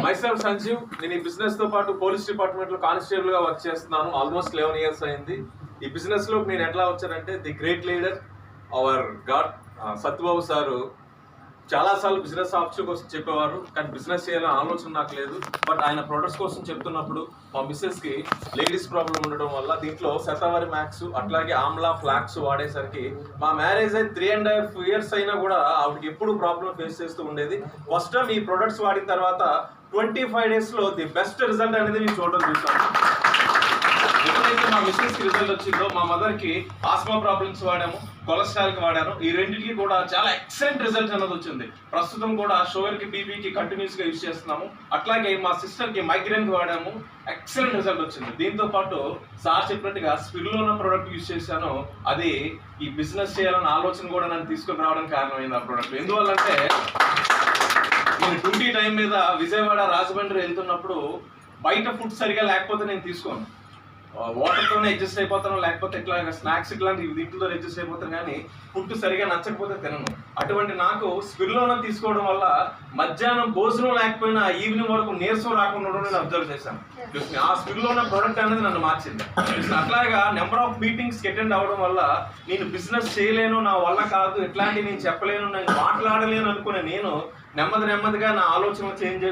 Myself Sanjeev. నేను ఈ business తో పాటు పోలీస్ డిపార్ట్మెంట్ లో కానిస్టేబుల్ గా వర్క్ చేస్తున్నాను. ఆల్మోస్ట్ 11 years అయింది. ఈ బిజినెస్ లో నేను ఎట్లా వచ్చానంటే the great leader hour God Satyababu sir చాలా సార్లు బిజినెస్ ఆప్షన్ కోసం చెప్పేవారు, కానీ బిజినెస్ చేయాలని ఆలోచన నాకు లేదు. బట్ ఆయన ప్రొడక్ట్స్ కోసం చెప్తున్నప్పుడు మా మిస్సెస్ కి లేడీస్ ప్రాబ్లం ఉండడం వల్ల దీంట్లో శతావరి మ్యాక్స్ అట్లాగే ఆమ్లా ఫ్లాక్స్ వాడేసరికి మా మ్యారేజ్ అయి 3.5 years అయినా కూడా ఆవిడకి ఎప్పుడు ప్రాబ్లం ఫేస్ చేస్తూ ఉండేది. ఫస్ట్ టైం ఈ ప్రొడక్ట్స్ వాడిన తర్వాత 25 days లో ది బెస్ట్ రిజల్ట్ అనేది నేను చూడడం చూసాను. ఎప్పుడైతే మా మిస్సెస్ కి రిజల్ట్ వచ్చిందో మా మదర్ కి ఆస్మా ప్రాబ్లమ్స్ వాడాము, కొలెస్ట్రాల్ కి వాడాను. ఈ రెండింటికి కూడా చాలా ఎక్సలెంట్ రిజల్ట్ అనేది వచ్చింది. ప్రస్తుతం కూడా షుగర్ కి బీపీకి కంటిన్యూస్ గా యూజ్ చేస్తున్నాము. అట్లాగే మా సిస్టర్ కి మైగ్రేన్ కి వాడాము, ఎక్సలెంట్ రిజల్ట్ వచ్చింది. దీంతో పాటు సార్ చెప్పినట్టుగా స్పిరులినా ప్రోడక్ట్ యూజ్ చేశాను. అది ఈ బిజినెస్ చేయాలన్న ఆలోచన కూడా నన్ను తీసుకొని రావడానికి కారణమైంది ఆ ప్రోడక్ట్. ఎందువల్లంటే నేను డ్యూటీ టైం మీద విజయవాడ రాజమండ్రి వెళ్తున్నప్పుడు బయట ఫుడ్ సరిగా లేకపోతే నేను తీసుకోను. వాటర్తోనే అడ్జస్ట్ అయిపోతాను, లేకపోతే ఇట్లా స్నాక్స్ ఇట్లాంటి దీంట్లో అడ్జస్ట్ అయిపోతాను, కానీ ఫుడ్ సరిగా నచ్చకపోతే తినను. అటువంటి నాకు స్పిరులినా తీసుకోవడం వల్ల మధ్యాహ్నం భోజనం లేకపోయినా ఈవినింగ్ వరకు నీరసం రాకుండా నేను అబ్జర్వ్ చేశాను. ఆ స్పిరులినా ప్రోడక్ట్ అనేది నన్ను మార్చింది. అట్లాగా నెంబర్ ఆఫ్ మీటింగ్స్కి అటెండ్ అవ్వడం వల్ల నేను బిజినెస్ చేయలేను, నా వల్ల కాదు, ఇట్లాంటివి నేను చెప్పలేను, నేను మాట్లాడలేను అనుకునే నేను నెమ్మదిగా నా ఆలోచన చేంజ్